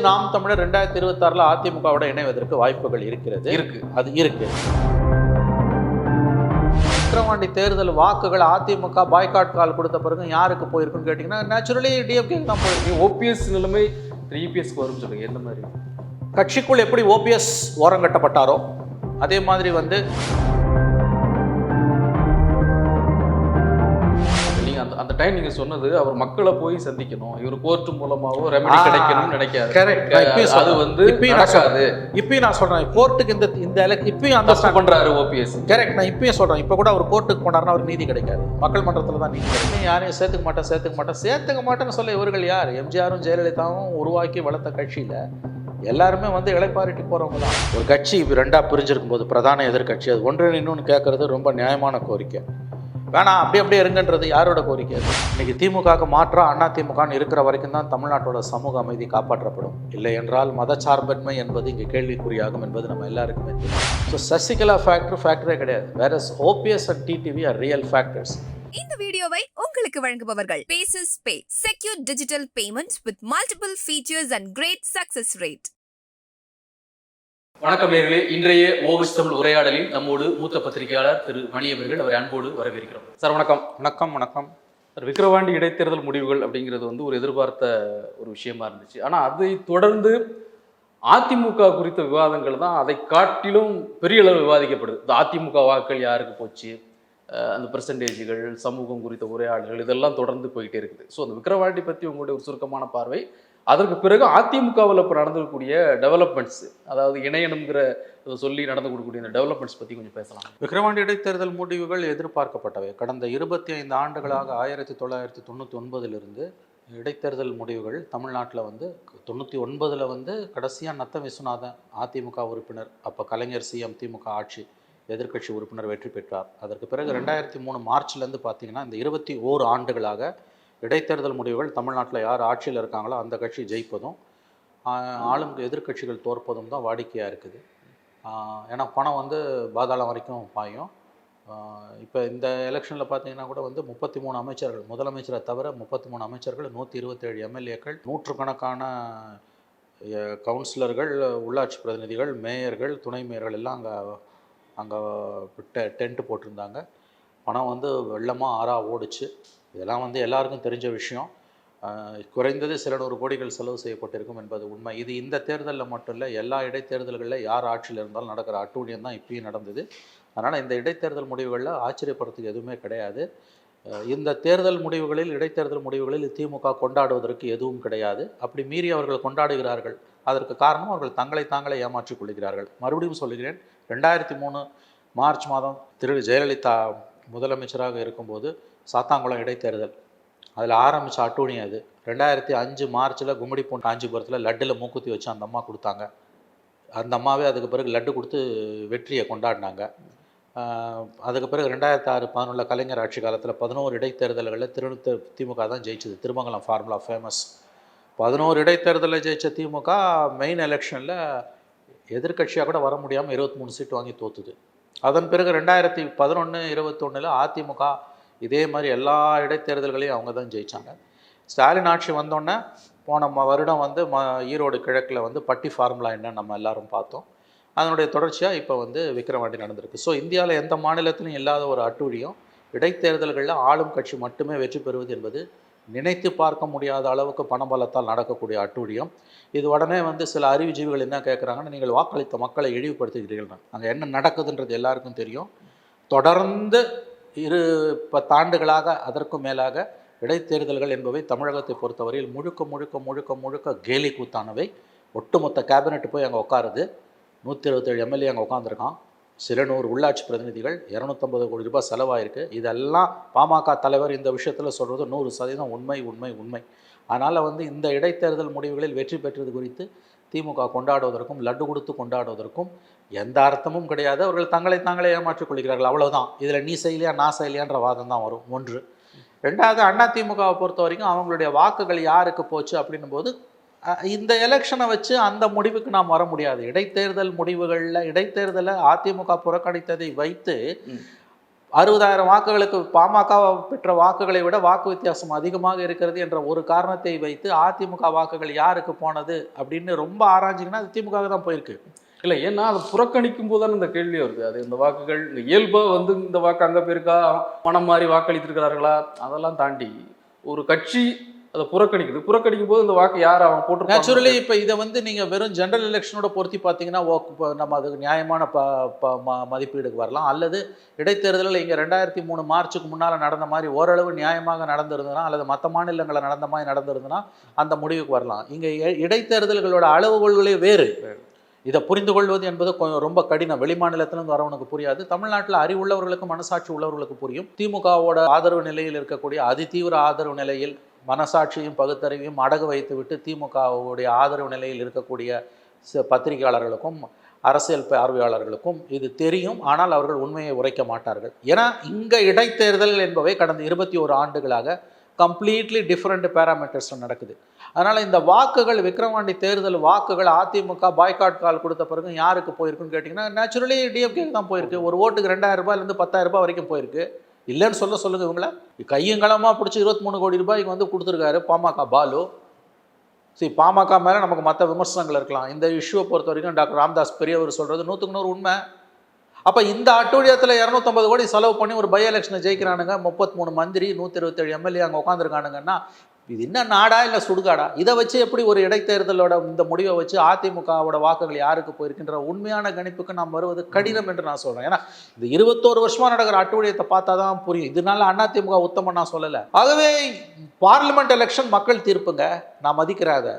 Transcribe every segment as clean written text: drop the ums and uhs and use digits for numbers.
நாம் தமிழர் 2026 அதிமுகவோட இணைவதற்கு வாய்ப்புகள் இருக்கிறது. அது இருக்கு. விக்கிரவாண்டி தேர்தல் வாக்குகள் அதிமுக பாய்காட் கால் கொடுத்த பிறகு யாருக்கு போயிருக்குன்னு கேட்டீங்கன்னா நேச்சுரலி டிஎம்கே தான் போயிருக்கு. ஓபிஎஸ் நிலைமை இபிஎஸ்க்கு வரும் சொல்லுங்க. எந்த மாதிரி கட்சிக்குள் எப்படி ஓபிஎஸ் ஓரம் கட்டப்பட்டாரோ அதே மாதிரி வந்து அந்த டைம் நீங்க சொன்னது அவர் மக்களை போய் சந்திக்கணும், இவர் கோர்ட் மூலமாவோ ரெமெடி கிடைக்கணும்னு நினைக்காது. அது வந்து நடக்காது. இப்பயும் நான் சொல்றேன், கோர்ட்டுக்கு இந்த இப்பயும் அந்த பண்றாரு ஓபிஎஸ். கரெக்ட். நான் இப்பயும் சொல்றேன், இப்ப கூட அவர் கோர்ட்டுக்கு போனாருன்னா அவர் நீதி கிடைக்காது. மக்கள் மன்றத்துல தான் நீதி கிடைக்கும். யாரையும் சேர்த்துக்க மாட்டேன்னு சொல்ல இவர்கள் யார்? எம்ஜிஆரும் ஜெயலலிதாவும் உருவாக்கி வளர்த்த கட்சியில எல்லாருமே வந்து இளைப்பாரிட்டு போறவங்க தான். ஒரு கட்சி ரெண்டா பிரிஞ்சிருக்கும் போது பிரதான எதிர்கட்சி அது ஒன்று இன்னொன்று கேட்கறது ரொம்ப நியாயமான கோரிக்கை. வேணாம் அப்படியே இருங்கன்றது யாரோட கோரிக்கை? இன்னைக்கு திமுகவுக்கு மாற்றா அண்ணா திமுகன்னு இருக்கிற வரைக்கும் தான் தமிழ்நாட்டோட சமூக அமைதி காப்பாற்றப்படும். இல்லை என்றால் மதச்சார்பின்மை என்பது இங்கே கேள்விக்குறியாகும் என்பது நம்ம எல்லாருக்குமே தெரியும். ஸோ சசிகலா ஃபேக்டரே கிடையாது. வேற OPS and TTV are real factors. இந்த வீடியோவை உங்களுக்கு வழங்குபவர்கள் பேசஸ் பே, secure digital payments with multiple features and great success rate. வணக்கம் நேயர்களே, இன்றைய ஓவிஸ் தமிழ் உரையாடலில் நம்மோடு மூத்த பத்திரிகையாளர் திரு மணி அவர்கள், அவரை அன்போடு வரவேற்கிறோம். சார் வணக்கம். வணக்கம். சார், விக்கிரவாண்டி இடைத்தேர்தல் முடிவுகள் அப்படிங்கிறது வந்து ஒரு எதிர்பார்த்த ஒரு விஷயமா இருந்துச்சு. ஆனால் அதை தொடர்ந்து அதிமுக குறித்த விவாதங்கள் தான் அதை காட்டிலும் பெரிய அளவு விவாதிக்கப்படுது. இந்த அதிமுக வாக்கள் யாருக்கு போச்சு, அந்த பெர்சன்டேஜுகள், சமூகம் குறித்த உரையாடல்கள் இதெல்லாம் தொடர்ந்து போயிட்டே இருக்குது. ஸோ அந்த விக்கிரவாண்டி பற்றி உங்களுடைய ஒரு சுருக்கமான பார்வை, அதற்கு பிறகு அதிமுகவில் இப்போ நடந்திருக்கக்கூடிய டெவலப்மெண்ட்ஸ், அதாவது இணையணுங்கிற சொல்லி நடந்து கொடுக்கக்கூடிய இந்த டெவலப்மெண்ட்ஸ் பற்றி கொஞ்சம் பேசலாம். விக்கிரவாண்டி இடைத்தேர்தல் முடிவுகள் எதிர்பார்க்கப்பட்டவை. கடந்த 25 ஆண்டுகளாக 1999 இடைத்தேர்தல் முடிவுகள் தமிழ்நாட்டில் வந்து 99 வந்து கடைசியாக நத்த விஸ்வநாதன் அதிமுக உறுப்பினர், அப்போ கலைஞர் சிஎம், திமுக ஆட்சி, எதிர்க்கட்சி உறுப்பினர் வெற்றி பெற்றார். அதற்கு பிறகு 2003 மார்ச்லேருந்து பார்த்தீங்கன்னா இந்த 21 ஆண்டுகளாக இடைத்தேர்தல் முடிவுகள் தமிழ்நாட்டில் யார் ஆட்சியில் இருக்காங்களோ அந்த கட்சி ஜெயிப்பதும் ஆளும் எதிர்க்கட்சிகள் தோற்பதும் தான் வாடிக்கையாக இருக்குது. ஏன்னா பணம் வந்து பாதாளம் வரைக்கும் பாயும். இப்போ இந்த எலெக்ஷனில் பார்த்தீங்கன்னா கூட வந்து 33 அமைச்சர்கள், முதலமைச்சரை தவிர 33 அமைச்சர்கள், 127 எம்எல்ஏக்கள், நூற்றுக்கணக்கான கவுன்சிலர்கள், உள்ளாட்சி பிரதிநிதிகள், மேயர்கள், துணை மேயர்கள் எல்லாம் அங்கே டென்ட்டு போட்டிருந்தாங்க. பணம் வந்து வெள்ளமாக ஆறாக ஓடிச்சு. இதெல்லாம் வந்து எல்லாருக்கும் தெரிஞ்ச விஷயம். குறைந்தது சில 100 கோடிகள் செலவு செய்யப்பட்டிருக்கும் என்பது உண்மை. இது இந்த தேர்தலில் மட்டும் இல்லை, எல்லா இடைத்தேர்தல்களில் யார் ஆட்சியில் இருந்தாலும் நடக்கிற அட்டூழியம் தான் இப்பயும் நடந்தது. அதனால் இந்த இடைத்தேர்தல் முடிவுகளில் ஆச்சரியப்படுறதுக்கு எதுவுமே கிடையாது. இந்த தேர்தல் முடிவுகளில், இடைத்தேர்தல் முடிவுகளில் திமுக கொண்டாடுவதற்கு எதுவும் கிடையாது. அப்படி மீறி அவர்கள் கொண்டாடுகிறார்கள். அதற்கு காரணம் அவர்கள் தாங்களே ஏமாற்றிக் கொள்கிறார்கள். மறுபடியும் சொல்லுகிறேன், 2003 மார்ச் மாதம் திரு ஜெயலலிதா முதலமைச்சராக இருக்கும்போது சாத்தாங்குளம் இடைத்தேர்தல், அதில் ஆரம்பித்த அட்டூழியம் அது. 2005 மார்ச்சில் கும்மிடிப்பூன் காஞ்சிபுரத்தில் லட்டில் மூக்குத்தி வச்சு அந்த அம்மா கொடுத்தாங்க. அந்த அம்மாவே அதுக்கு பிறகு லட்டு கொடுத்து வெற்றியை கொண்டாடினாங்க. அதுக்கு பிறகு 2006-11 கலைஞர் ஆட்சி காலத்தில் 11 இடைத்தேர்தல்களில் திமுக தான் ஜெயிச்சது. Thirumangalam formula famous. 11 இடைத்தேர்தலில் ஜெயித்த திமுக மெயின் எலெக்ஷனில் எதிர்கட்சியாக கூட வர முடியாமல் 23 சீட்டு வாங்கி தோற்றுது. அதன் பிறகு 2011-21 அதிமுக இதே மாதிரி எல்லா இடைத்தேர்தல்களையும் அவங்க தான் ஜெயித்தாங்க. ஸ்டாலின் ஆட்சி வந்தோடனே போன வருடம் வந்து ஈரோடு கிழக்கில் வந்து பட்டி ஃபார்முலா என்னன்னு நம்ம எல்லாரும் பார்த்தோம். அதனுடைய தொடர்ச்சியாக இப்போ வந்து விக்கிரவாண்டி நடந்திருக்கு. ஸோ இந்தியாவில் எந்த மாநிலத்திலும் இல்லாத ஒரு அட்டூழியம். இடைத்தேர்தல்களில் ஆளும் கட்சி மட்டுமே வெற்றி பெறுவது என்பது நினைத்து பார்க்க முடியாத அளவுக்கு பணபலத்தால் நடக்கக்கூடிய அட்டூழியம். இது உடனே வந்து சில அறிவுஜீவிகள் என்ன கேட்குறாங்கன்னா, நீங்கள் வாக்களித்த மக்களை இழிவுபடுத்துகிறீர்கள். அங்கே என்ன நடக்குதுன்றது எல்லாருக்கும் தெரியும். தொடர்ந்து 10 ஆண்டுகளாக அதற்கும் மேலாக இடைத்தேர்தல்கள் என்பவை தமிழகத்தை பொறுத்தவரையில் முழுக்க கேலி கூத்தானவை. ஒட்டுமொத்த கேபினெட் போய் அங்கே உட்காருது. 177 எம்எல்ஏ அங்கே உட்காந்துருக்கான். சில 100 உள்ளாட்சி பிரதிநிதிகள், 250 கோடி ரூபாய் செலவாயிருக்கு. இதெல்லாம் பாமக தலைவர் இந்த விஷயத்தில் சொல்கிறது 100% உண்மை. அதனால் வந்து இந்த இடைத்தேர்தல் முடிவுகளில் வெற்றி பெற்றது குறித்து திமுக கொண்டாடுவதற்கும் லட்டு கொடுத்து கொண்டாடுவதற்கும் எந்த அர்த்தமும் கிடையாது. அவர்கள் தாங்களே ஏமாற்றிக் கொள்கிறார்கள், அவ்வளவுதான். இதில் நீ செய்யலையா நான் செய்யலையான்ற வாதம் தான் வரும். ஒன்று. ரெண்டாவது, அதிமுகவை பொறுத்த வரைக்கும் அவங்களுடைய வாக்குகள் யாருக்கு போச்சு அப்படின்னும் போது இந்த எலெக்ஷனை வச்சு அந்த முடிவுக்கு நாம் வர முடியாது. இடைத்தேர்தல் முடிவுகளில் இடைத்தேர்தலை அதிமுக புறக்கணித்ததை வைத்து 60,000 வாக்குகளுக்கு பாமக பெற்ற வாக்குகளை விட வாக்கு வித்தியாசம் அதிகமாக இருக்கிறது என்ற ஒரு காரணத்தை வைத்து அதிமுக வாக்குகள் யாருக்கு போனது அப்படின்னு ரொம்ப ஆராய்ச்சிங்கன்னா அது திமுக தான் போயிருக்கு. இல்லை, ஏன்னா அதை புறக்கணிக்கும் போது தானே இந்த கேள்வி வருது. அது இந்த வாக்குகள் இயல்பாக வந்து இந்த வாக்கு அங்கே போயிருக்கா, மனம் மாறி வாக்களித்திருக்கிறார்களா, அதெல்லாம் தாண்டி ஒரு கட்சி அதை புறக்கணிக்கும் போது இந்த வாக்கு யார் அவன் போட்டு நேச்சுரலி இப்போ இதை வந்து நீங்கள் வெறும் ஜெனரல் எலெக்ஷனோட பொருத்தி பார்த்தீங்கன்னா நம்ம அதுக்கு நியாயமான மதிப்பீடுக்கு வரலாம். அல்லது இடைத்தேர்தலில் இங்கே 2003 மார்ச்சுக்கு முன்னால் நடந்த மாதிரி ஓரளவு நியாயமாக நடந்திருந்ததுன்னா, அல்லது மற்ற மாநிலங்களில் நடந்த மாதிரி நடந்திருந்ததுன்னா அந்த முடிவுக்கு வரலாம். இங்கே இடைத்தேர்தல்களோட அளவுகோல்களே வேறு. இதை புரிந்து கொள்வது என்பது ரொம்ப கடினம். வெளிமாநிலத்திலிருந்து வரவனுக்கு புரியாது. தமிழ்நாட்டில் அறிவுள்ளவர்களுக்கு மனசாட்சி உள்ளவர்களுக்கு புரியும். திமுகவோட ஆதரவு நிலையில் இருக்கக்கூடிய அதிதீவிர ஆதரவு நிலையில் மனசாட்சியும் பகுத்தறிவையும் அடகு வைத்துவிட்டு திமுகவுடைய ஆதரவு நிலையில் இருக்கக்கூடிய பத்திரிகையாளர்களுக்கும் அரசியல் பார்வையாளர்களுக்கும் இது தெரியும். ஆனால் அவர்கள் உண்மையை உரைக்க மாட்டார்கள். ஏன்னா இங்கே இடைத்தேர்தல் என்பவை கடந்த 21 ஆண்டுகளாக கம்ப்ளீட்லி டிஃப்ரெண்ட் பேராமீட்டர்ஸ் நடக்குது. அதனால் இந்த வாக்குகள் விக்கிரவாண்டி தேர்தல் வாக்குகள் அதிமுக பாய்காட் கால் கொடுத்த பிறகு யாருக்கு போயிருக்குன்னு கேட்டிங்கன்னா நேச்சுரலி டிஎம்கேக்கு தான் போயிருக்கு. ஒரு ஓட்டுக்கு 2,000 ரூபாயிலேருந்து 10,000 ரூபாய் வரைக்கும் போயிருக்கு. இல்லைன்னு சொல்லுங்கள் இவங்கள. கையங்கலமாக பிடிச்சி 23 கோடி ரூபாய்க்கு வந்து கொடுத்துருக்காரு பாமக பாலு. பாமக மேலே நமக்கு மற்ற விமர்சனங்கள் இருக்கலாம். இந்த இஷ்யூவை பொறுத்த வரைக்கும் டாக்டர் ராமதாஸ் பெரியவர் சொல்கிறது 100க்கு 100 உண்மை. அப்போ இந்த அட்டூழியத்தில் 250 கோடி செலவு பண்ணி ஒரு பை எலெக்ஷனை ஜெயிக்கிறானுங்க, 33 மந்திரி 127 எம்எல்ஏ அங்கே உட்காந்துருக்கானுங்கன்னா இது என்ன நாடா இல்லை சுடுகாடா? இதை வச்சு எப்படி ஒரு இடைத்தேர்தலோட இந்த முடிவை வச்சு அதிமுகவோட வாக்குகள் யாருக்கு போயிருக்கின்ற உண்மையான கணிப்புக்கு நாம் வருவது கடினம் என்று நான் சொல்கிறேன். ஏன்னா இந்த 21 வருஷமாக நடக்கிற அட்டூழியத்தை பார்த்தா தான் புரியும். இதனால அதிமுக உத்தமம் நான் சொல்லலை. ஆகவே பார்லிமெண்ட் எலெக்ஷன் மக்கள் தீர்ப்புங்க, நான் மதிக்கிறாத.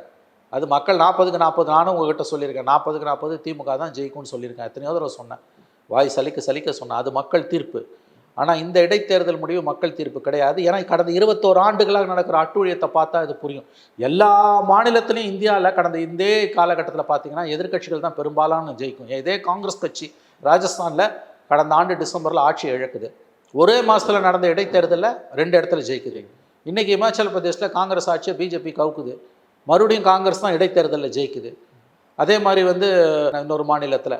அது மக்கள் 40க்கு 40. நானும் உங்ககிட்ட சொல்லியிருக்கேன் 40க்கு 40 திமுக தான் ஜெயிக்கும்னு சொல்லியிருக்கேன். எத்தனையோ தடவை சொன்னேன், வாய் சலிக்க சொன்னேன். அது மக்கள் தீர்ப்பு. ஆனால் இந்த இடைத்தேர்தல் முடிவு மக்கள் தீர்ப்பு கிடையாது. ஏன்னா கடந்த 21 ஆண்டுகளாக நடக்கிற அட்டூழியத்தை பார்த்தா இது புரியும். எல்லா மாநிலத்திலையும் இந்தியாவில் கடந்த இந்த காலகட்டத்தில் பார்த்தீங்கன்னா எதிர்க்கட்சிகள் தான் பெரும்பாலான ஜெயிக்கும். இதே காங்கிரஸ் கட்சி ராஜஸ்தானில் கடந்த ஆண்டு டிசம்பரில் ஆட்சி இழக்குது. ஒரே மாதத்தில் நடந்த இடைத்தேர்தலில் 2 இடத்துல ஜெயிக்குது. இன்றைக்கி இமாச்சல பிரதேசில் காங்கிரஸ் ஆட்சியை பிஜேபி கவுக்குது. மறுபடியும் காங்கிரஸ் தான் இடைத்தேர்தலில் ஜெயிக்குது. அதே மாதிரி வந்து இன்னொரு மாநிலத்தில்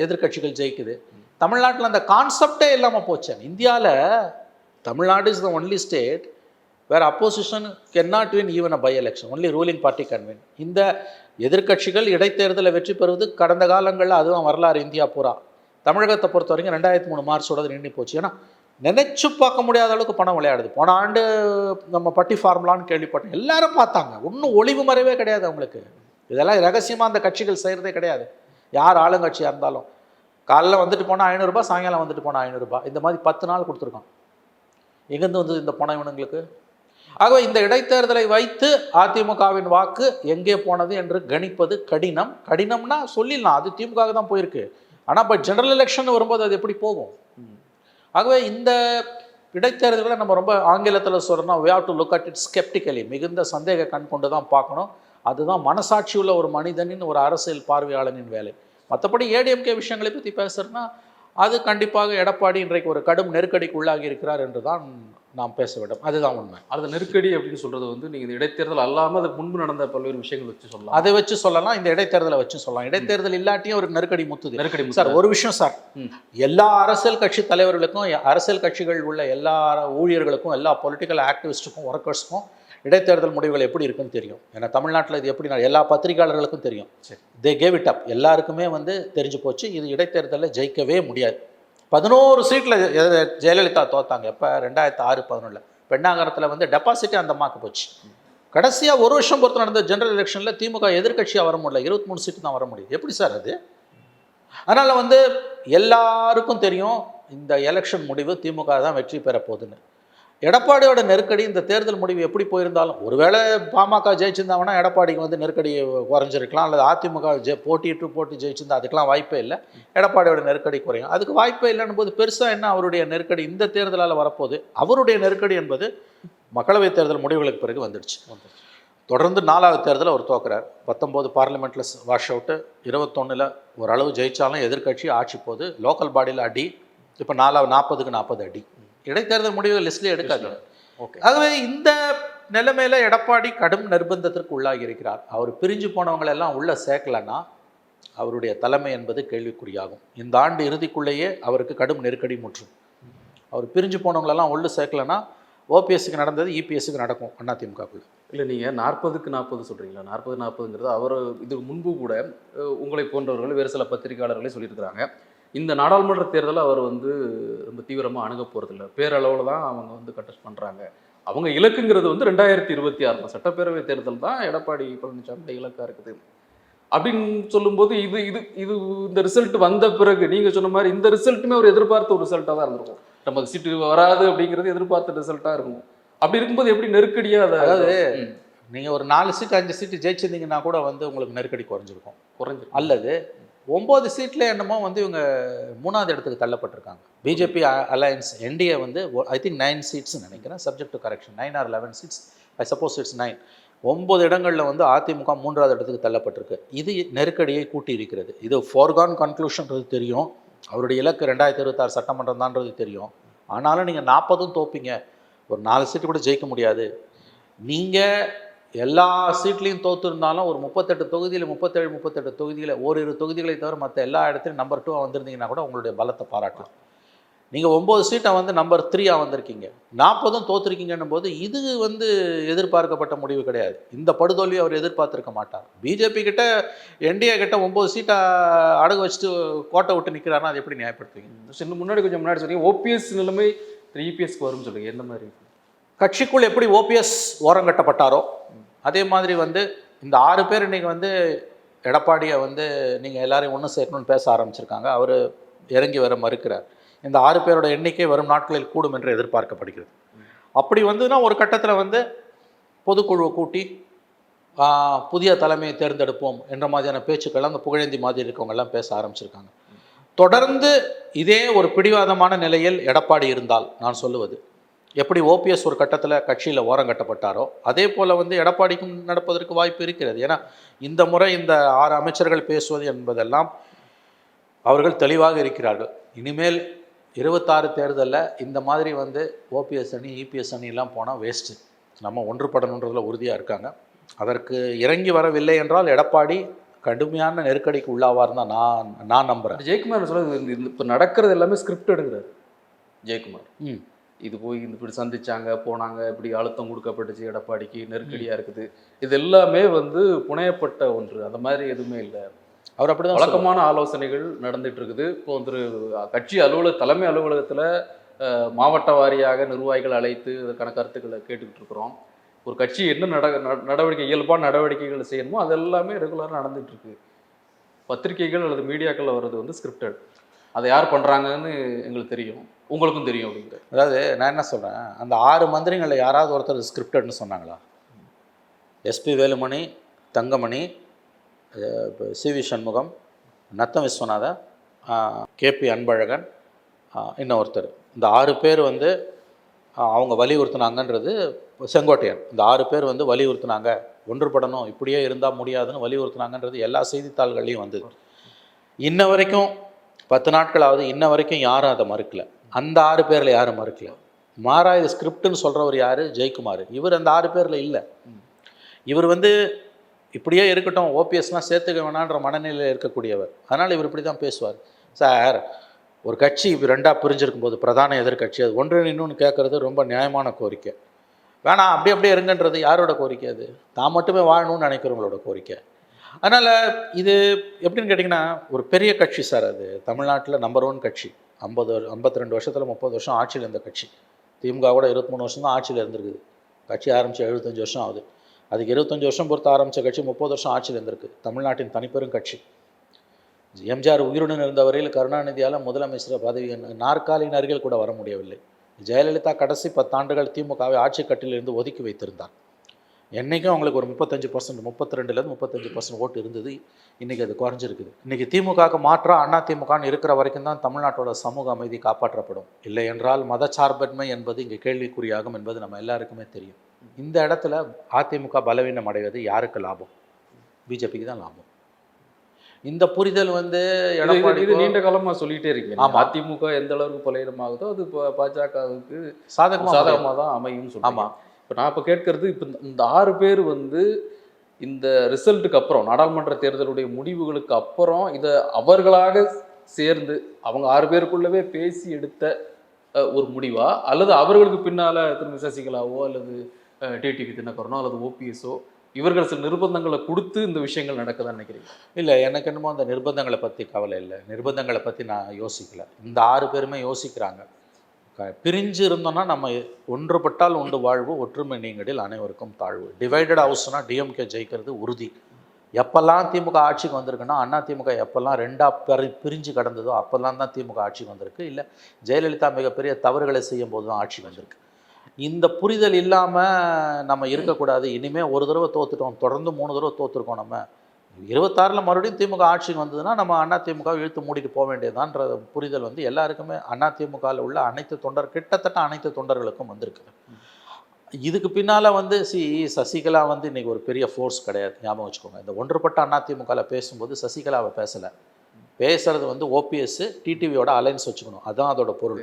எதிர்க்கட்சிகள் ஜெயிக்குது. தமிழ்நாட்டில் அந்த கான்செப்டே இல்லாமல் போச்சு. இந்தியாவில் Tamil Nadu is the only state where opposition can not win even a by election, only ruling party can win. இந்த எதிர்க்கட்சிகள் இடைத்தேர்தலை வெற்றி பெறுவது கடந்த காலங்களில் அதுவும் வரலாறு இந்தியா பூரா. தமிழகத்தை பொறுத்த வரைக்கும் 2003 மார்ச்சோட நின்று போச்சு. ஏன்னா நினைச்சு பார்க்க முடியாத அளவுக்கு பணம் விளையாடுது. போன ஆண்டு நம்ம பட்டி ஃபார்முலான்னு கேள்விப்பட்டோம், எல்லாரும் பார்த்தாங்க. ஒன்றும் ஒளிவு மறைவே கிடையாது அவங்களுக்கு. இதெல்லாம் ரகசியமாக அந்த கட்சிகள் செய்கிறதே கிடையாது. யார் ஆளுங்கட்சியாக இருந்தாலும் காலைல வந்துட்டு போனால் 500 ரூபாய், சாயங்காலம் வந்துட்டு போனால் 500 ரூபாய், இந்த மாதிரி 10 நாள் கொடுத்துருக்கோம். எங்கேருந்து வந்து இந்த பணம் இவனுங்களுக்கு? ஆகவே இந்த இடைத்தேர்தலை வைத்து அதிமுகவின் வாக்கு எங்கே போனது என்று கணிப்பது கடினம். கடினம்னா சொல்லிடலாம், அது திமுக தான் போயிருக்கு. ஆனால் இப்போ ஜெனரல் எலெக்ஷன் வரும்போது அது எப்படி போகும்? ஆகவே இந்த இடைத்தேர்தல்களை நம்ம ரொம்ப ஆங்கிலத்தில் சொல்கிறோம்னா we have to look at it skeptically, மிகுந்த சந்தேக கண் கொண்டு தான் பார்க்கணும். அதுதான் மனசாட்சி உள்ள ஒரு மனிதனின், ஒரு அரசியல் பார்வையாளனின் வேலை. மற்றபடி ஏடிஎம்கே விஷயங்களை பற்றி பேசுகிறேன்னா அது கண்டிப்பாக எடப்பாடி இன்றைக்கு ஒரு கடும் நெருக்கடிக்கு உள்ளாகி இருக்கிறார் என்று தான் நாம் பேச வேண்டும். அதுதான் உண்மை. அது நெருக்கடி அப்படின்னு சொல்கிறது வந்து நீங்கள் இந்த இடைத்தேர்தல் அல்லாமல் அதுக்கு முன்பு நடந்த பல்வேறு விஷயங்கள் வச்சு சொல்லலாம். அதை வச்சு சொல்லலாம், இந்த இடைத்தேர்தலை வச்சு சொல்லலாம். இடைத்தேர்தல் இல்லாட்டியும் ஒரு நெருக்கடி முத்துது. சார் ஒரு விஷயம் சார், எல்லா அரசியல் கட்சி தலைவர்களுக்கும், அரசியல் கட்சிகள் உள்ள எல்லா ஊழியர்களுக்கும், எல்லா பொலிட்டிக்கல் ஆக்டிவிஸ்ட்டுக்கும், ஒர்க்கர்ஸுக்கும் இடைத்தேர்தல் முடிவுகள் எப்படி இருக்குன்னு தெரியும். ஏன்னா தமிழ்நாட்டில் இது எப்படி எல்லா பத்திரிகையாளர்களுக்கும் தெரியும். They gave it up. எல்லாருக்குமே வந்து தெரிஞ்சு போச்சு இது இடைத்தேர்தலில் ஜெயிக்கவே முடியாது. 11 சீட்டில் ஜெயலலிதா தோத்தாங்க. எப்போ 2006-11 பெண்ணாகரத்தில் வந்து டெபாசிட்டே அந்த அம்மாக்கு போச்சு. கடைசியாக ஒரு வருஷம் பொறுத்து நடந்த ஜெனரல் எலெக்ஷனில் திமுக எதிர்க்கட்சியாக வர முடியல, 23 சீட்டு தான் வர முடியும். எப்படி சார் அது? அதனால் வந்து எல்லாருக்கும் தெரியும் இந்த எலெக்ஷன் முடிவு திமுக தான் வெற்றி பெற போகுதுன்னு. எடப்பாடியோட நெருக்கடி இந்த தேர்தல் முடிவு எப்படி போயிருந்தாலும், ஒருவேளை பாமக ஜெயிச்சிருந்தாங்கன்னா எடப்பாடிக்கு வந்து நெருக்கடி குறைஞ்சிருக்கலாம், அல்லது அதிமுக போட்டி ஜெயிச்சிருந்தா அதுக்கெலாம் வாய்ப்பே இல்லை. எடப்பாடியோட நெருக்கடி குறையும். அதுக்கு வாய்ப்பே இல்லைன்னு போது பெருசாக என்ன அவருடைய நெருக்கடி இந்த தேர்தலால் வரப்போகுது? அவருடைய நெருக்கடி என்பது மக்களவைத் தேர்தல் முடிவுகளுக்கு பிறகு வந்துடுச்சு. தொடர்ந்து 4வது தேர்தலில் அவர் தோக்குறார். 19 பார்லிமெண்ட்டில் வாஷ் அவுட்டு, 21ல் ஓரளவு ஜெயித்தாலும் எதிர்க்கட்சி ஆட்சி போகுது. லோக்கல் பாடியில் அடி. இப்போ 40க்கு 40 அடி. இடைத்தேர்தல் முடிவுகள் லிஸ்ட்லேயே எடுக்காது. ஓகே. ஆகவே இந்த நிலைமையில் எடப்பாடி கடும் நிர்பந்தத்திற்கு உள்ளாகி இருக்கிறார். அவர் பிரிஞ்சு போனவங்களெல்லாம் உள்ளே சேர்க்கலன்னா அவருடைய தலைமை என்பது கேள்விக்குறியாகும். இந்த ஆண்டு இறுதிக்குள்ளேயே அவருக்கு கடும் நெருக்கடி முற்றும். அவர் பிரிஞ்சு போனவங்களெல்லாம் ஒன்று சேர்க்கலைன்னா ஓபிஎஸ்க்கு நடந்தது இபிஎஸ்க்கு நடக்கும் அதிமுகக்குள்ள. இல்லை நீங்கள் 40க்கு 40 சொல்கிறீங்களா? 40-40ங்கிறது அவர் இதுக்கு முன்பு கூட உங்களை போன்றவர்கள் வேறு சில பத்திரிகையாளர்களே சொல்லியிருக்கிறாங்க. இந்த நாடாளுமன்ற தேர்தலை அவர் வந்து ரொம்ப தீவிரமாக அணுக போகிறதில்ல, பேரளவில் தான் அவங்க வந்து கண்டெஸ்ட் பண்ணுறாங்க. அவங்க இலக்குங்கிறது வந்து 2026 சட்டப்பேரவை தேர்தல் தான் எடப்பாடி பழனிசாமி இலக்காக இருக்குது அப்படின்னு சொல்லும்போது இது இது இது இந்த ரிசல்ட் வந்த பிறகு நீங்கள் சொன்ன மாதிரி இந்த ரிசல்ட்டுமே ஒரு எதிர்பார்த்த ஒரு ரிசல்ட்டாக தான் இருந்திருக்கும். நமக்கு சீட்டு வராது அப்படிங்கிறது எதிர்பார்த்த ரிசல்ட்டாக இருக்கும். அப்படி இருக்கும்போது எப்படி நெருக்கடியாக அதை, அதாவது நீங்கள் ஒரு 4 சீட்டு 5 சீட்டு ஜெயிச்சிருந்தீங்கன்னா கூட வந்து உங்களுக்கு நெருக்கடி குறைஞ்சிருக்கும். அல்லது 9 சீட்டில் என்னமோ வந்து இவங்க 3வது இடத்துக்கு தள்ளப்பட்டிருக்காங்க. பிஜேபி அலையன்ஸ் என்டிஏ வந்து ஐ திங்க் 9 சீட்ஸ் நினைக்கிறேன், subject to correction 9 or 11 seats, I suppose it's 9. 9 இடங்களில் வந்து அதிமுக 3வது இடத்துக்கு தள்ளப்பட்டிருக்கு. இது நெருக்கடியை கூட்டி இருக்கிறது. இது ஃபோர்கான் கன்க்ளூஷன்றது தெரியும், அவருடைய இலக்கு 2026 சட்டமன்றம் தான்றது தெரியும். ஆனாலும் நீங்கள் 40ம் தோப்பீங்க, ஒரு 4 சீட்டு கூட ஜெயிக்க முடியாது. நீங்கள் எல்லா சீட்லேயும் தோற்றுருந்தாலும் ஒரு 38 தொகுதியில் 37-38 தொகுதியில் ஓரிரு தொகுதிகளை தவிர மற்ற எல்லா இடத்துலையும் நம்பர் 2 வந்திருந்தீங்கன்னா கூட உங்களுடைய பலத்தை பாராட்டலாம். நீங்கள் 9 சீட்டை வந்து நம்பர் 3 வந்திருக்கீங்க, 40ம் தோற்றுருக்கீங்கன்னும் போது இது வந்து எதிர்பார்க்கப்பட்ட முடிவு கிடையாது. இந்த படுதோல்வியை அவர் எதிர்பார்த்துருக்க மாட்டார். பிஜேபி கிட்ட என்டிஏ கிட்ட 9 சீட்டை அடகு வச்சுட்டு கோட்டை விட்டு நிற்கிறாருன்னா அது எப்படி நியாயப்படுத்துவீங்க? முன்னாடி கொஞ்சம் முன்னாடி சொன்னீங்க ஓபிஎஸ் நிலைமை இபிஎஸ்க்கு வரும்னு சொல்லுங்க. எந்த மாதிரி கட்சிக்குள் எப்படி ஓபிஎஸ் ஓரங்கட்டப்பட்டாரோ அதே மாதிரி வந்து இந்த 6 பேர் இன்றைக்கி வந்து எடப்பாடியை வந்து நீங்கள் எல்லாரையும் ஒன்று சேர்க்கணும்னு பேச ஆரம்பிச்சிருக்காங்க. அவர் இறங்கி வர மறுக்கிறார். இந்த 6 பேரோட எண்ணிக்கை வரும் நாட்களில் கூடும் என்று எதிர்பார்க்கப்படுகிறது. அப்படி வந்துன்னா ஒரு கட்டத்தில் வந்து பொதுக்குழுவை கூட்டி புதிய தலைமையை தேர்ந்தெடுப்போம் என்ற மாதிரியான பேச்சுக்கள் அந்த புகழேந்தி மாதிரி இருக்கவங்கெல்லாம் பேச ஆரம்பிச்சிருக்காங்க. தொடர்ந்து இதே ஒரு பிடிவாதமான நிலையில் எடப்பாடி இருந்தால் நான் சொல்லுவது, எப்படி ஓபிஎஸ் ஒரு கட்டத்தில் கட்சியில் ஓரங்கட்டப்பட்டாரோ அதே போல் வந்து எடப்பாடிக்கும் நடப்பதற்கு வாய்ப்பு இருக்கிறது. ஏன்னா இந்த முறை இந்த 6 அமைச்சர்கள் பேசுவது என்பதெல்லாம் அவர்கள் தெளிவாக இருக்கிறார்கள். இனிமேல் 26 தேர்தலில் இந்த மாதிரி வந்து ஓபிஎஸ் அணி இபிஎஸ் அணியெல்லாம் போனால் வேஸ்ட்டு, நம்ம ஒன்றுபடணுன்றதில் உறுதியாக இருக்காங்க. அதற்கு இறங்கி வரவில்லை என்றால் எடப்பாடி கடுமையான நெருக்கடிக்கு உள்ளாவார்னு தான் நான் நம்புகிறேன். ஜெயக்குமார் சொல்லுறது இப்போ நடக்கிறது எல்லாமே ஸ்கிரிப்ட் எடுக்கிறாரு ஜெயக்குமார். இது போய் இப்படி சந்திச்சாங்க போனாங்க, இப்படி அழுத்தம் கொடுக்கப்பட்டுச்சு, எடப்பாடிக்கு நெருக்கடியாக இருக்குது, இது எல்லாமே வந்து புனையப்பட்ட ஒன்று. அந்த மாதிரி எதுவுமே இல்லை. அவர் அப்படி தான் வழக்கமான ஆலோசனைகள் நடந்துட்டு இருக்குது. இப்போ வந்து கட்சி தலைமை அலுவலகத்தில் மாவட்ட வாரியாக நிர்வாகிகள் அழைத்து அதற்கான கருத்துக்களை கேட்டுக்கிட்டு இருக்கிறோம். ஒரு கட்சி என்ன நடவடிக்கை இயல்பான நடவடிக்கைகள் செய்யணுமோ அது எல்லாமே ரெகுலராக நடந்துட்டு இருக்கு. பத்திரிகைகள் அல்லது மீடியாக்களில் வர்றது வந்து ஸ்கிரிப்டட். அதை யார் பண்ணுறாங்கன்னு எங்களுக்கு தெரியும், உங்களுக்கும் தெரியும் அப்படிங்கிற. அதாவது நான் என்ன சொல்கிறேன், அந்த 6 மந்திரிகளில் யாராவது ஒருத்தர் ஸ்கிரிப்டட்னு சொன்னாங்களா? எஸ்பி வேலுமணி, தங்கமணி, சிவி சண்முகம், நத்தம் விஸ்வநாதன், கேபி அன்பழகன், இன்னொருத்தர், இந்த 6 பேர் வந்து அவங்க வலியுறுத்தினாங்கன்றது செங்கோட்டையன். இந்த 6 பேர் வந்து வலியுறுத்தினாங்க, ஒன்றுபடணும், இப்படியே இருந்தால் முடியாதுன்னு வலியுறுத்தினாங்கன்றது எல்லா செய்தித்தாள்கள்லையும் வந்தது. இன்ன வரைக்கும் 10 நாட்களாவது இன்ன வரைக்கும் யாரும் அதை மறுக்கல. அந்த 6 பேரில் யாரும் மறுக்கல. மாறா இது ஸ்கிரிப்டுன்னு சொல்கிறவர் யார்? ஜெயக்குமார். இவர் அந்த 6 பேரில் இல்லை. இவர் வந்து இப்படியே இருக்கட்டும், ஓபிஎஸ்லாம் சேர்த்துக்க வேணான்ற மனநிலையில் இருக்கக்கூடியவர். அதனால் இவர் இப்படி தான் பேசுவார். சார், ஒரு கட்சி இப்போ 2ஆக பிரிஞ்சிருக்கும் போது பிரதான எதிர்கட்சி அது ஒன்று இன்னொன்று கேட்குறது ரொம்ப நியாயமான கோரிக்கை. வேணாம் அப்படியே இருங்கன்றது யாரோட கோரிக்கை? அது தான் மட்டுமே வாழணும்னு நினைக்கிறவங்களோட கோரிக்கை. அதனால் இது எப்படின்னு கேட்டிங்கன்னா, ஒரு பெரிய கட்சி சார், அது தமிழ்நாட்டில் நம்பர் 1 கட்சி. 52 வருஷத்தில் 30 வருஷம் ஆட்சியில் இருந்த கட்சி. திமுக கூட 23 வருஷம் தான் ஆட்சியில் இருந்திருக்குது. கட்சி ஆரம்பித்து 75 வருஷம் ஆகுது. அதுக்கு 25 வருஷம் பொறுத்து ஆரம்பித்த கட்சி 30 வருஷம் ஆட்சியில் இருந்திருக்கு. தமிழ்நாட்டின் தனிப்பெரும் கட்சி. எம்ஜிஆர் உயிருடன் இருந்த வரையில் கருணாநிதியால் முதலமைச்சர் பதவி நாற்காலியின் அருகில் கூட வர முடியவில்லை. ஜெயலலிதா கடைசி 10 ஆண்டுகள் திமுகவை ஆட்சி கட்டிலிருந்து ஒதுக்கி வைத்திருந்தார். என்றைக்கும் அவங்களுக்கு ஒரு 35%, 32லேருந்து 35% ஓட்டு இருந்தது. இன்றைக்கி அது குறைஞ்சிருக்குது. இன்றைக்கி திமுகவுக்கு மாற்றாக அண்ணா திமுகன்னு இருக்கிற வரைக்கும் தான் தமிழ்நாட்டோட சமூக அமைதி காப்பாற்றப்படும். இல்லை என்றால் மதச்சார்பன்மை என்பது இங்கே கேள்விக்குறியாகும் என்பது நம்ம எல்லாருக்குமே தெரியும். இந்த இடத்துல அதிமுக பலவீனம் அடைவது யாருக்கு லாபம்? பிஜேபிக்கு தான் லாபம். இந்த புரிதல் வந்து இது நீண்ட காலமாக சொல்லிகிட்டே இருக்கீங்க. அதிமுக எந்த அளவுக்கு பலவீனமாகுதோ அது பாஜகவுக்கு சாதகமாக தான் அமையும் சொல்லி. ஆமாம். இப்போ நான் இப்போ கேட்கறது, இப்போ இந்த 6 பேர் வந்து இந்த ரிசல்ட்டுக்கு அப்புறம் நாடாளுமன்ற தேர்தலுடைய முடிவுகளுக்கு அப்புறம் இதை அவர்களாக சேர்ந்து அவங்க 6 பேருக்குள்ளவே பேசி எடுத்த ஒரு முடிவா, அல்லது அவர்களுக்கு பின்னால திருமதி சசிகலாவோ அல்லது டிடிவி தினகரனோ அல்லது ஓபிஎஸோ இவர்கள் சில நிர்பந்தங்களை கொடுத்து இந்த விஷயங்கள் நடக்குதான்னு நினைக்கிறீங்க? இல்லை, எனக்கு என்னமோ அந்த நிர்பந்தங்களை பற்றி கவலை இல்லை. நிர்பந்தங்களை பற்றி நான் யோசிக்கல. இந்த 6 பேருமே யோசிக்கிறாங்க. பிரிஞ்சு இருந்தோம்னா நம்ம ஒன்றுபட்டால் உண்டு வாழ்வு, ஒற்றுமை நீங்கடில் அனைவருக்கும் தாழ்வு. டிவைடட் ஹவுஸ்னால் டிஎம்கே ஜெயிக்கிறது உறுதி. எப்பெல்லாம் திமுக ஆட்சிக்கு வந்திருக்குன்னா அதிமுக எப்பெல்லாம் பிரிஞ்சு கடந்ததோ அப்போல்லாம் தான் திமுக ஆட்சிக்கு வந்திருக்கு. இல்லை ஜெயலலிதா மிகப்பெரிய தவறுகளை செய்யும் போது தான் ஆட்சிக்கு வந்திருக்கு. இந்த புரிதல் இல்லாமல் நம்ம இருக்கக்கூடாது. இனிமேல் ஒரு தடவை தோத்துட்டோம், தொடர்ந்து 3 தடவை தோற்றுருக்கோம். நம்ம 26 மறுபடியும் திமுக ஆட்சிக்கு வந்ததுன்னா நம்ம அதிமுக இழுத்து மூடிட்டு போக வேண்டியதான்ற புரிதல் வந்து எல்லாருக்குமே அதிமுகவில் உள்ள கிட்டத்தட்ட அனைத்து தொண்டர்களுக்கும் வந்திருக்கு. இதுக்கு பின்னால் வந்து சசிகலா வந்து இன்றைக்கி ஒரு பெரிய ஃபோர்ஸ் கிடையாது, ஞாபகம் வச்சுக்கோங்க. இந்த ஒன்றுபட்ட அதிமுகவில் பேசும்போது சசிகலாவை பேசலை. பேசுகிறது வந்து ஓபிஎஸ் டிடிவியோட அலைன்ஸ் வச்சுக்கணும், அதுதான் அதோட பொருள்.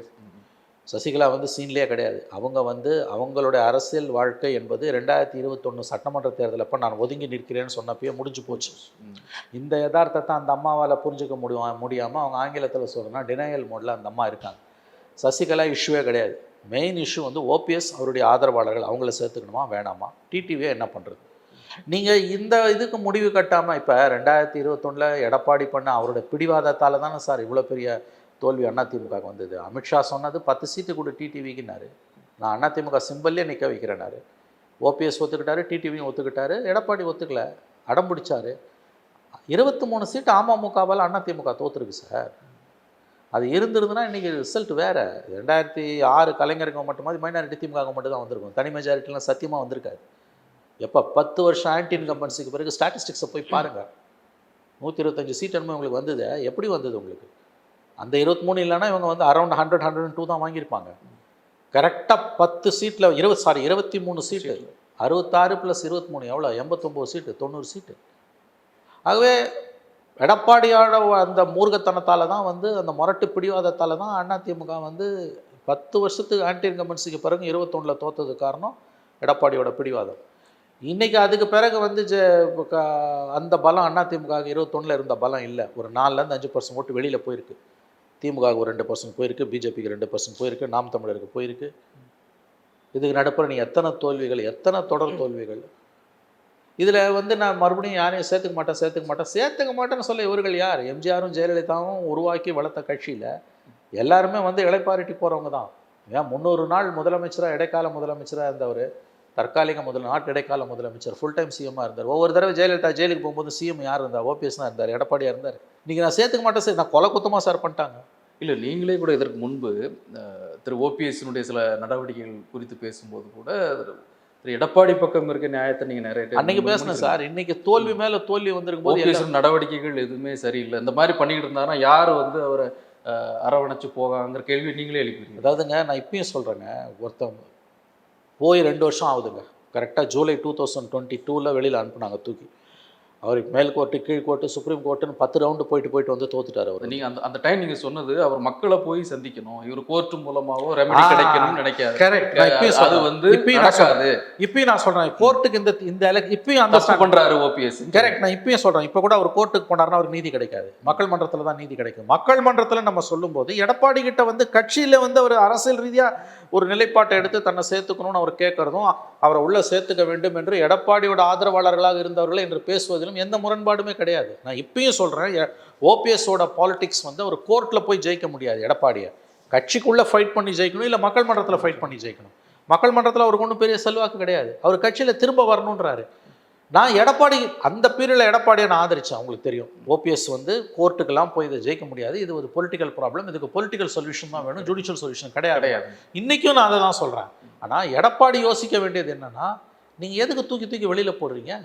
சசிகலா வந்து சீன்லேயே கிடையாது. அவங்க வந்து அவங்களுடைய அரசியல் வாழ்க்கை என்பது 2021 சட்டமன்ற தேர்தல் அப்போ நான் ஒதுங்கி நிற்கிறேன்னு சொன்னப்பயே முடிஞ்சு போச்சு. இந்த யதார்த்தத்தை அந்த அம்மாவால் புரிஞ்சுக்க முடியாமல் அவங்க ஆங்கிலத்தில் சொல்கிறேன்னா டினையல் மோடில் அந்த அம்மா இருக்காங்க. சசிகலா இஷ்யூவே கிடையாது. மெயின் இஷ்யூ வந்து ஓபிஎஸ் அவருடைய ஆதரவாளர்கள் அவங்கள சேர்த்துக்கணுமா வேணாமா, டிடிவியை என்ன பண்ணுறது. நீங்கள் இந்த இதுக்கு முடிவு கட்டாமல் இப்போ 2021 எடப்பாடி பண்ண அவருடைய பிடிவாதத்தால் தானே சார் இவ்வளோ பெரிய தோல்வி அதிமுக வந்தது. அமித்ஷா சொன்னது 10 சீட்டு கூட டிடிவிக்குனாரு. நான் அதிமுக சிம்பிள்லேயே நிற்க வைக்கிறேனாரு. ஓபிஎஸ் ஒத்துக்கிட்டாரு, டிடிவியும் ஒத்துக்கிட்டாரு, எடப்பாடி ஒத்துக்கல, அடம் பிடிச்சாரு. 23 சீட்டு அமமுகவால் அதிமுக தோற்றுருக்கு சார். அது இருந்திருந்துன்னா இன்றைக்கி ரிசல்ட் வேறு. 2006 கலைஞருக்கு மட்டுமாதிரி மைனாரிட்டி திமுக மட்டும் தான் வந்திருக்கும். தனி மெஜாரிட்டிலாம் சத்தியமாக வந்திருக்காரு. எப்போ 10 வருஷம் ஆன்டி இன்கம்பன்சிக்கு பிறகு ஸ்டாட்டிஸ்டிக்ஸை போய் பாருங்கள். 125 சீட் என்னமோ உங்களுக்கு வந்தது. எப்படி வந்தது உங்களுக்கு? அந்த 23 இல்லைன்னா இவங்க வந்து அரௌண்ட் 100, 102 தான் வாங்கியிருப்பாங்க. கரெக்டாக 10 சீட்டில் 23 சீட்டு, 66 + 23 எவ்வளோ, 89 சீட்டு, 90 சீட்டு. ஆகவே எடப்பாடியோட அந்த மூர்க்கத்தனத்தால் தான் வந்து அந்த முரட்டு பிடிவாதத்தால் தான் அதிமுக வந்து 10 வருஷத்துக்கு ஆன்டி இன்கம்பன்சிக்கு பிறகு 21 தோற்றதுக்கு காரணம் எடப்பாடியோட பிடிவாதம். இன்றைக்கி அதுக்கு பிறகு வந்து அந்த பலம் அதிமுக 21 இருந்த பலம் இல்லை. ஒரு 4லேருந்து 5% ஓட்டு வெளியில் போயிருக்கு. திமுகவுக்கு ஒரு 2% போயிருக்கு, பிஜேபிக்கு 2% போயிருக்கு, நாம் தமிழருக்கு போயிருக்கு. இதுக்கு நடுப்புற நீ எத்தனை தோல்விகள், எத்தனை தொடர் தோல்விகள். இதில் வந்து நான் மறுபடியும் யாரையும் சேர்த்துக்க மாட்டேன்னு சொல்ல இவர்கள் யார்? எம்ஜிஆரும் ஜெயலலிதாவும் உருவாக்கி வளர்த்த கட்சியில் எல்லாருமே வந்து இளைப்பாரிட்டி போகிறவங்க தான். ஏன் 300 நாள் முதலமைச்சராக இடைக்கால முதலமைச்சராக இருந்தவர், தற்காலிக நாட்டு இடைக்கால முதலமைச்சர், ஃபுல் டைம் சிஎம்மாக இருந்தார். ஒவ்வொரு தடவை ஜெயலலிதா ஜெயிலுக்கு போகும்போது சிஎம் யார் இருந்தார்? ஓபிஎஸ் தான் இருந்தார், எடப்பாடியாக இருந்தார். இன்றைக்கி நான் சேர்த்துக்க மாட்டேன் சார், நான் கொலை குத்தமாக சார் பண்ணிட்டாங்க. இல்லை, நீங்களே கூட இதற்கு முன்பு திரு ஓபிஎஸ்னுடைய சில நடவடிக்கைகள் குறித்து பேசும்போது கூட திரு எடப்பாடி பக்கம் இருக்க நியாயத்தை நீங்கள் நிறைய அன்னைக்கு பேசினேன் சார். இன்னைக்கு தோல்வி மேலே தோல்வி வந்திருக்கும் போது ஓபிஎஸ் நடவடிக்கைகள் எதுவுமே சரியில்லை, இந்த மாதிரி பண்ணிக்கிட்டு இருந்தாங்கன்னா யார் வந்து அவரை அரவணைச்சு போகாங்கிற கேள்வி நீங்களே எழுப்பிடுங்க. அதாவதுங்க, நான் இப்பயும் சொல்கிறேங்க, ஒருத்தவங்க போய் 2 வருஷம் ஆகுதுங்க. கரெக்டாக ஜூலை 2022 வெளியில் அனுப்புனாங்க தூக்கி. அவருக்கு மேல் கோர்ட்டு, கீழ் கோர்ட்டு, சுப்ரீம் கோர்ட்டுன்னு 10 ரவுண்டு போயிட்டு வந்து தோத்துட்டார் அவர். நீங்கள் அந்த டைம் நீங்கள் சொன்னது அவர் மக்களை போய் சந்திக்கணும், இவர் கோர்ட்டு மூலமாகவோ ரெமெடி கிடைக்கணும்னு நினைக்காது. கரெக்ட். அது வந்து நடக்காது. இப்பயும் நான் சொல்கிறேன், கோர்ட்டுக்கு இந்த இப்பயும் அந்த பண்ணுறாரு ஓபிஎஸ். கரெக்ட். நான் இப்பயும் சொல்கிறேன், இப்போ கூட அவர் கோர்ட்டுக்கு போனார்னா அவருக்கு நீதி கிடைக்காது. மக்கள் மன்றத்தில் தான் நீதி கிடைக்கும். மக்கள் மன்றத்தில் நம்ம சொல்லும்போது எடப்பாடி கிட்ட வந்து கட்சியில் வந்து அவர் அரசியல் ரீதியாக ஒரு நிலைப்பாட்டை எடுத்து தன்னை சேர்த்துக்கணும்னு அவர் கேட்கறதும், அவரை உள்ள சேர்த்துக்க வேண்டும் என்று எடப்பாடியோட ஆதரவாளர்களாக இருந்தவர்களை என்று பேசுவதிலும் எந்த முரண்பாடுமே கிடையாது. நான் இப்பயும் சொல்கிறேன், ஓபிஎஸோட பாலிடிக்ஸ் வந்து அவர் கோர்ட்டில் போய் ஜெயிக்க முடியாது. எடப்பாடியை கட்சிக்குள்ளே ஃபைட் பண்ணி ஜெயிக்கணும், இல்லை மக்கள் மன்றத்தில் ஃபைட் பண்ணி ஜெயிக்கணும். மக்கள் மன்றத்தில் அவருக்கு ஒன்றும் பெரிய செல்வாக்கு கிடையாது. அவர் கட்சியில் திரும்ப வரணுன்றாரு. நான் எடப்பாடி அந்த பீரியடில் எடப்பாடியை நான் ஆதரித்தேன். அவங்களுக்கு தெரியும், ஓபிஎஸ் வந்து கோர்ட்டுக்கெல்லாம் போய் இதை ஜெயிக்க முடியாது, இது ஒரு பொலிட்டிக்கல் ப்ராப்ளம், இதுக்கு பொலிட்டிக்கல் சொல்யூஷன் தான் வேணும், ஜுடிஷியல் சொல்யூஷன் கிடையாது. இன்றைக்கும் நான் அதை தான் சொல்கிறேன். ஆனால் எடப்பாடி யோசிக்க வேண்டியது என்னென்னா, நீங்கள் எதுக்கு தூக்கி வெளியில் போடுறீங்க?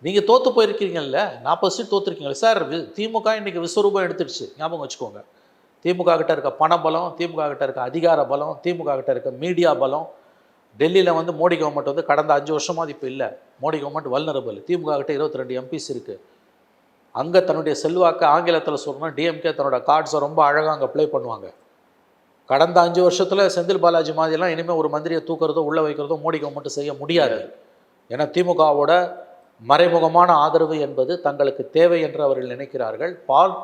நீங்கள் தோற்று போயிருக்கீங்கல்ல, 40 சீட் தோற்றுருக்கீங்களா சார். திமுக இன்றைக்கி விஸ்வரூபம் எடுத்துடுச்சு, ஞாபகம் வச்சுக்கோங்க. திமுக கிட்ட இருக்க பண பலம், திமுக கிட்ட இருக்க அதிகார பலம், திமுக கிட்ட இருக்க மீடியா பலம். டெல்லியில் வந்து மோடி கவர்மெண்ட் வந்து கடந்த 5 வருஷமாக இப்போ இல்லை. Modi government vulnerable. திமுக கிட்ட 22 எம்பிஸ் இருக்குது. அங்கே தன்னுடைய செல்வாக்கு ஆங்கிலத்தில் சொல்லணும்னா டிஎம்கே தன்னோட கார்ட்ஸை ரொம்ப அழகாக அங்கே ப்ளே பண்ணுவாங்க. கடந்த 5 வருஷத்தில் செந்தில் பாலாஜி மாதிரிலாம் இனிமேல் ஒரு மந்திரியை தூக்குறதோ உள்ளே வைக்கிறதோ மோடி கவர்மெண்ட் செய்ய முடியாது. ஏன்னா திமுகவோட மறைமுகமான ஆதரவு என்பது தங்களுக்கு தேவை என்று அவர்கள் நினைக்கிறார்கள்.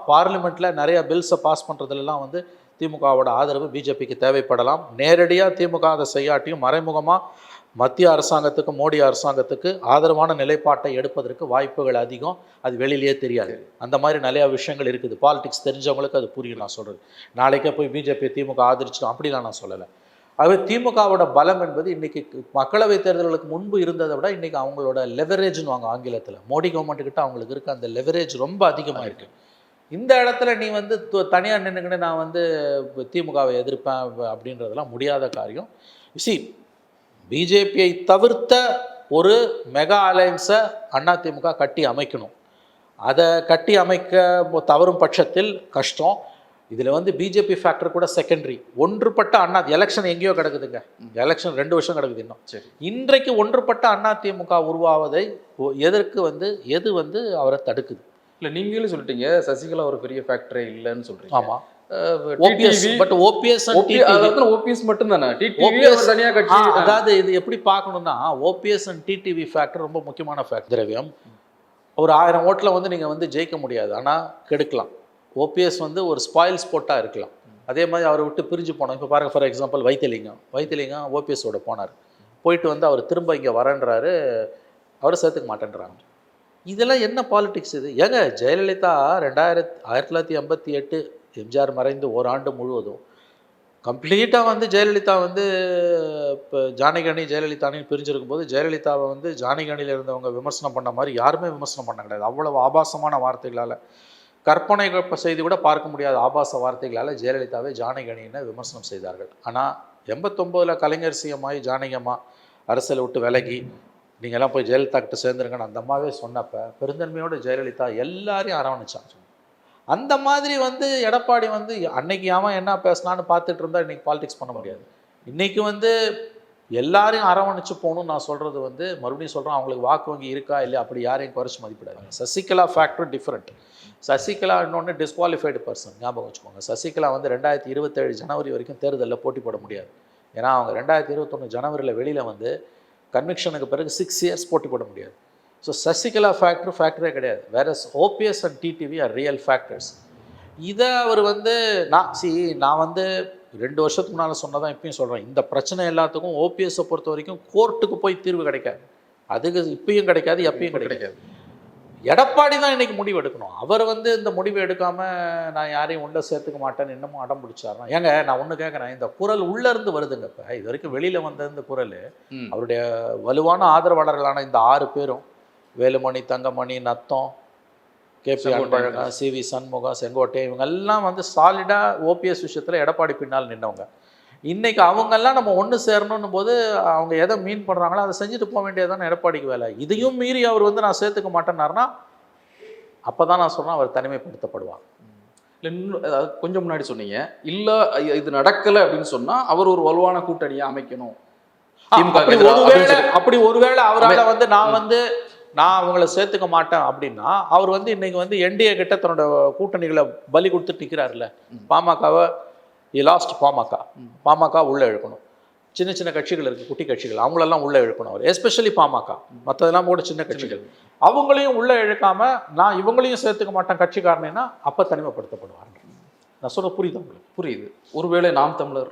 பார்லிமெண்ட்டில் நிறைய பில்ஸை பாஸ் பண்ணுறதுலாம் வந்து திமுகவோட ஆதரவு பிஜேபிக்கு தேவைப்படலாம். நேரடியாக திமுக அதை செய்யாட்டியும் மறைமுகமாக மத்திய அரசாங்கத்துக்கு, மோடி அரசாங்கத்துக்கு ஆதரவான நிலைப்பாட்டை எடுப்பதற்கு வாய்ப்புகள் அதிகம். அது வெளியிலேயே தெரியாது. அந்த மாதிரி நிறையா விஷயங்கள் இருக்குது. பாலிடிக்ஸ் தெரிஞ்சவங்களுக்கு அது புரியும். நான் சொல்கிறது நாளைக்கே போய் பிஜேபி திமுக ஆதரிச்சிடும் அப்படிலாம் நான் சொல்லலை. ஆகவே திமுகவோட பலம் என்பது இன்றைக்கி மக்களவைத் தேர்தல்களுக்கு முன்பு இருந்ததை விட இன்றைக்கி அவங்களோட லெவரேஜ்னு வாங்க ஆங்கிலத்தில், மோடி கவர்மெண்ட்டுக்கிட்ட அவங்களுக்கு இருக்க அந்த லெவரேஜ் ரொம்ப அதிகமாக இருக்குது. இந்த இடத்துல நீ வந்து தனியாக நின்றுக்கிட்டு நான் வந்து திமுகவை எதிர்ப்பேன் அப்படின்றதெல்லாம் முடியாத காரியம். பிஜேபியை தவிர்த்த ஒரு மெகா அலையன்ஸை அதிமுக கட்டி அமைக்கணும். அதை கட்டி அமைக்க தவறும் பட்சத்தில் கஷ்டம். இதில் வந்து பிஜேபி ஃபேக்டர் கூட செகண்டரி. ஒன்றுபட்ட எலெக்ஷன் எங்கேயோ கிடக்குதுங்க. எலெக்ஷன் 2 வருஷம் கிடக்குது இன்னும். சரி, இன்றைக்கு ஒன்றுபட்ட அதிமுக உருவாவதை எது வந்து அவரை தடுக்குது? இல்லை, நீங்களும் சொல்லிட்டீங்க சசிகலா ஒரு பெரிய ஃபேக்டரே இல்லைன்னு சொல்கிறீங்க. ஆமாம், ஓபிஎஸ் மட்டும் தானே, தனியாக கட்சி. அதாவது இது எப்படி பார்க்கணும்னா, ஓபிஎஸ் அண்ட் டிடிவி ஃபேக்டர் ரொம்ப முக்கியமான ஃபேக்டர். திரவியம் ஒரு 1000 ஓட்டில் வந்து நீங்கள் வந்து ஜெயிக்க முடியாது, ஆனால் கெடுக்கலாம். ஓபிஎஸ் வந்து ஒரு ஸ்பாயில் ஸ்போர்ட்டாக இருக்கலாம். அதே மாதிரி அவரை விட்டு பிரிஞ்சு போனோம். இப்போ பாருங்கள், ஃபார் எக்ஸாம்பிள் வைத்திலிங்கம் ஓபிஎஸோட போனார். போயிட்டு வந்து அவர் திரும்ப இங்கே வரேன்றாரு, அவரை சேர்த்துக்க மாட்டேன்றாங்க. இதெல்லாம் என்ன பாலிடிக்ஸ் இது? ஏங்க, ஜெயலலிதா 1988 எம்ஜிஆர் மறைந்து ஓராண்டு முழுவதும் கம்ப்ளீட்டாக வந்து ஜெயலலிதா வந்து இப்போ ஜானகி ஜெயலலிதானு பிரிஞ்சிருக்கும் போது ஜெயலலிதாவை வந்து ஜானகியில் இருந்தவங்க விமர்சனம் பண்ண மாதிரி யாருமே விமர்சனம் பண்ண கிடையாது. அவ்வளவு ஆபாசமான வார்த்தைகளால், கற்பனை செய்தி கூட பார்க்க முடியாத ஆபாச வார்த்தைகளால் ஜெயலலிதாவை ஜானகியினை விமர்சனம் செய்தார்கள். ஆனால் 89 கலைஞர் சிஎம்மாயி ஜானகி அம்மா அரசியலை விட்டு விலகி நீங்கள்லாம் போய் ஜெயலலிதா கிட்ட சேர்ந்துருங்கன்னு அந்த அம்மாவே சொன்னப்போ பெருந்தன்மையோடு ஜெயலலிதா எல்லாரையும் அரவணைச்சாங்க. அந்த மாதிரி வந்து எடப்பாடி வந்து அன்னைக்கு அவன் என்ன பேசினான்னு பார்த்துட்டு இருந்தால் இன்றைக்கி பாலிடிக்ஸ் பண்ண முடியாது. இன்றைக்கி வந்து எல்லாரையும் அரவணைச்சு போகணும்னு நான் சொல்கிறது வந்து மறுபடியும் சொல்கிறேன், அவங்களுக்கு வாக்கு வங்கி இருக்கா இல்லையா அப்படி யாரையும் குறைச்சி மதிப்பிடாது. Sasikala factor different. சசிகலா இன்னொன்று டிஸ்குவாலிஃபைடு பர்சன், ஞாபகம் வச்சுக்கோங்க. சசிகலா வந்து 2027 ஜனவரி வரைக்கும் தேர்தலில் போட்டி போட முடியாது. ஏன்னா அவங்க 2021 ஜனவரியில் வெளியில் வந்து கன்விக்ஷனுக்கு பிறகு 6 இயர்ஸ் போட்டி போட முடியாது. ஸோ சசிகலா ஃபேக்டரே கிடையாது. வேற OPS and TTV are real factors. இதை அவர் வந்து நான் வந்து 2 வருஷத்துக்கு முன்னால் சொன்னதான் இப்பயும் சொல்கிறேன். இந்த பிரச்சனை எல்லாத்துக்கும் ஓபிஎஸை பொறுத்த வரைக்கும் கோர்ட்டுக்கு போய் தீர்வு கிடைக்காது. அதுக்கு இப்பயும் கிடைக்காது, எப்பயும் கிடைக்காது. எடப்பாடி தான் இன்றைக்கி முடிவு எடுக்கணும். அவர் வந்து இந்த முடிவு எடுக்காமல் நான் யாரையும் உள்ள சேர்த்துக்க மாட்டேன்னு இன்னமும் அடம் பிடிச்சாருனா, ஏங்க நான் ஒன்று கேட்குறேன், இந்த குரல் உள்ளேருந்து வருதுங்க. இப்போ இது வரைக்கும் வெளியில் வந்த இந்த குரல் அவருடைய வலுவான ஆதரவாளர்களான இந்த 6 பேரும் வேலுமணி, தங்கமணி, நத்தம், கேபி அன்பழகன், சிவி சண்முகம், செங்கோட்டை, இவங்கெல்லாம் வந்து சாலிடாக ஓபிஎஸ் விஷயத்தில் எடப்பாடி பின்னால் நின்றவங்க. இன்றைக்கி அவங்கெல்லாம் நம்ம ஒன்று சேரணும் போது அவங்க எதை மீன் பண்ணுறாங்களோ அதை செஞ்சுட்டு போக வேண்டியதுதானே எடப்பாடிக்கு வேலை. இதையும் மீறி அவர் வந்து நான் சேர்த்துக்க மாட்டேன்னாருன்னா அப்போ தான் நான் சொன்னேன் அவர் தனிமைப்படுத்தப்படுவார். இல்லை, இன்னும் கொஞ்சம் முன்னாடி சொன்னீங்க, இல்லை இது நடக்கலை அப்படின்னு சொன்னால் அவர் ஒரு வலுவான கூட்டணியை அமைக்கணும். அப்படி ஒருவேளை அவரால் வந்து நான் அவங்கள சேர்த்துக்க மாட்டேன் அப்படின்னா அவர் வந்து இன்னைக்கு வந்து என்டிஏ கிட்ட தன்னோட கூட்டணிகளை பலி கொடுத்துட்டு நிற்கிறாருல்ல. பாமகவை லாஸ்ட் பாமக உள்ளே இழுக்கணும். சின்ன சின்ன கட்சிகள் இருக்குது, குட்டி கட்சிகள், அவங்களெல்லாம் உள்ளே இழுக்கணும் அவர். எஸ்பெஷலி பாமக, மற்றதெல்லாம் கூட சின்ன கட்சிகள், அவங்களையும் உள்ளே இழுக்காமல் நான் இவங்களையும் சேர்த்துக்க மாட்டேன் கட்சிக்காரனா அப்போ தனிமைப்படுத்தப்படுவார். நான் சொல்ல புரியுது உங்களுக்கு? புரியுது. ஒருவேளை நாம் தமிழர்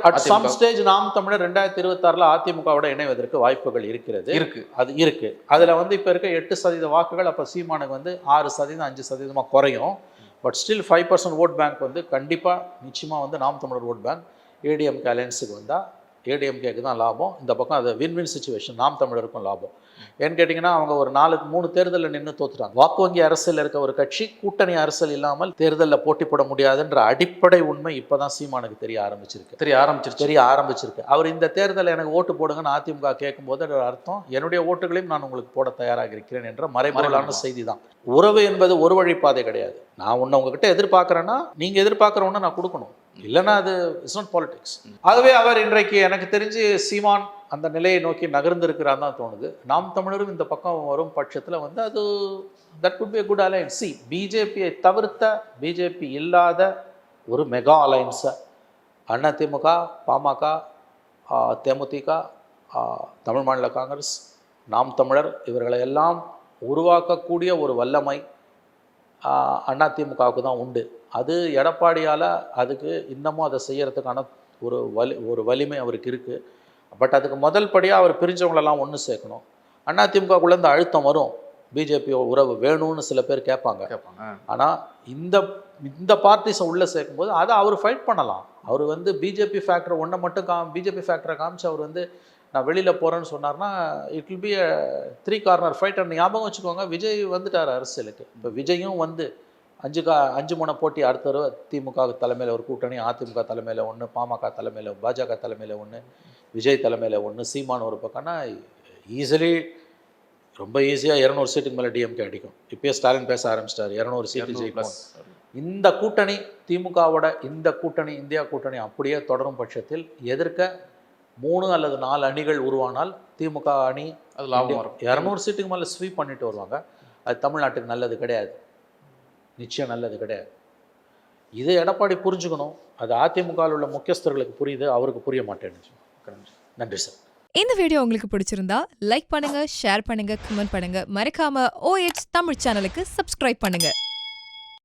அட் சம் ஸ்டேஜ் நாம் தமிழர் 2026 அதிமுகவோட இணைவதற்கு வாய்ப்புகள் இருக்கு. அதுல வந்து இப்ப இருக்க 8% வாக்குகள் அப்ப சீமானுக்கு வந்து 6%, 5% குறையும். பட் ஸ்டில் 5% ஓட் பேங்க் வந்து கண்டிப்பா நிச்சயமா வந்து நாம் தமிழர் ஓட் பேங்க் ஏடிஎம்கே அலையன்ஸுக்கு வந்தா ஏடிஎம்கேக்கு தான் லாபம். இந்த பக்கம் அது வின் சிச்சுவேஷன், நாம் தமிழருக்கும் லாபம். ஏன்னு கேட்டிங்கன்னா அவங்க ஒரு 3 தேர்தலில் நின்று தோத்துட்டாங்க. வாக்கு வங்கி அரசியல் இருக்க ஒரு கட்சி கூட்டணி அரசியல் இல்லாமல் தேர்தலில் போட்டி போட முடியாதுன்ற அடிப்படை உண்மை இப்போ தான் சீமானுக்கு தெரிய ஆரம்பிச்சிருக்கு. அவர் இந்த தேர்தலில் எனக்கு ஓட்டு போடுங்கன்னு அதிமுக கேட்கும்போது அதோட அர்த்தம் என்னுடைய ஓட்டுகளையும் நான் உங்களுக்கு போட தயாராக இருக்கிறேன் என்ற மறைமுகமான செய்தி தான். உறவு என்பது ஒரு வழிப்பாதை கிடையாது. நான் உங்ககிட்ட எதிர்பார்க்குறேன்னா நீங்கள் எதிர்பார்க்குற ஒன்று நான் கொடுக்கணும், இல்லைன்னா அது இட்ஸ் நாட் பாலிடிக்ஸ். ஆகவே அவர் இன்றைக்கு எனக்கு தெரிஞ்சு சீமான் அந்த நிலையை நோக்கி நகர்ந்திருக்கிறான்னு தான் தோணுது. நாம் தமிழரும் இந்த பக்கம் வரும் பட்சத்தில் வந்து அது that could be a good alliance. பிஜேபியை தவிர்த்த, பிஜேபி இல்லாத ஒரு மெகா அலையன்ஸை அதிமுக, பாமக, தேமுதிக, தமிழ் மாநில காங்கிரஸ், நாம் தமிழர் இவர்களை எல்லாம் உருவாக்கக்கூடிய ஒரு வல்லமை அதிமுகவுக்கு தான் உண்டு. அது எடப்பாடியால் அதுக்கு இன்னமும் அதை செய்யறதுக்கான ஒரு வலிமை அவருக்கு இருக்குது. பட் அதுக்கு முதல் படியாக அவர் பிரிஞ்சவங்களெல்லாம் ஒன்று சேர்க்கணும். அதிமுகக்குள்ளேருந்து அழுத்தம் வரும், பிஜேபி உறவு வேணும்னு சில பேர் கேட்பாங்க. ஆனால் இந்த பார்ட்டிஸை உள்ளே சேர்க்கும்போது அதை அவர் ஃபைட் பண்ணலாம். அவர் வந்து பிஜேபி ஃபேக்டரை ஒன்றை மட்டும் பிஜேபி ஃபேக்டரை காமிச்சு அவர் வந்து நான் வெளியில் போகிறேன்னு சொன்னார்னா it will be a 3 corner fight. ஞாபகம் வச்சுக்கோங்க, விஜய் வந்துட்டார் அரசியலுக்கு. இப்போ விஜயும் வந்து 5 முனை போட்டி அடுத்த தடவை திமுக தலைமையில் ஒரு கூட்டணி, அதிமுக தலைமையில் ஒன்று, பாமக தலைமையில், பாஜக தலைமையில் ஒன்று, விஜய் தலைமையில் ஒன்று, சீமான் ஒரு பக்கம்னா ரொம்ப ஈஸியாக 200 சீட்டுக்கு மேலே டிஎம்கே அடிக்கும். இப்போயே ஸ்டாலின் பேச ஆரம்பிச்சிட்டார் 200 சீட்டு ஜெயிக்கும். இந்த கூட்டணி திமுகவோட இந்த கூட்டணி இந்தியா கூட்டணி அப்படியே தொடரும் பட்சத்தில் எதிர்க்க 3 அல்லது 4 அணிகள் உருவானால் திமுக அணி அது லாபம் வரும். 200 சீட்டுக்கு மேலே ஸ்வீப் பண்ணிட்டு வருவாங்க. அது தமிழ்நாட்டுக்கு நல்லது கிடையாது, நிச்சயம் நல்லது கிடையாது. இதை எடப்பாடி புரிஞ்சுக்கணும். அது அதிமுகவில் உள்ள முக்கியஸ்தர்களுக்கு புரியுது, அவருக்கு புரிய மாட்டேன்னு. நன்றி சார். இந்த வீடியோ உங்களுக்கு பிடிச்சிருந்தா லைக் பண்ணுங்க, ஷேர் பண்ணுங்க, கமெண்ட் பண்ணுங்க. மறக்காம OH தமிழ் சேனலுக்கு சப்ஸ்கிரைப் பண்ணுங்க.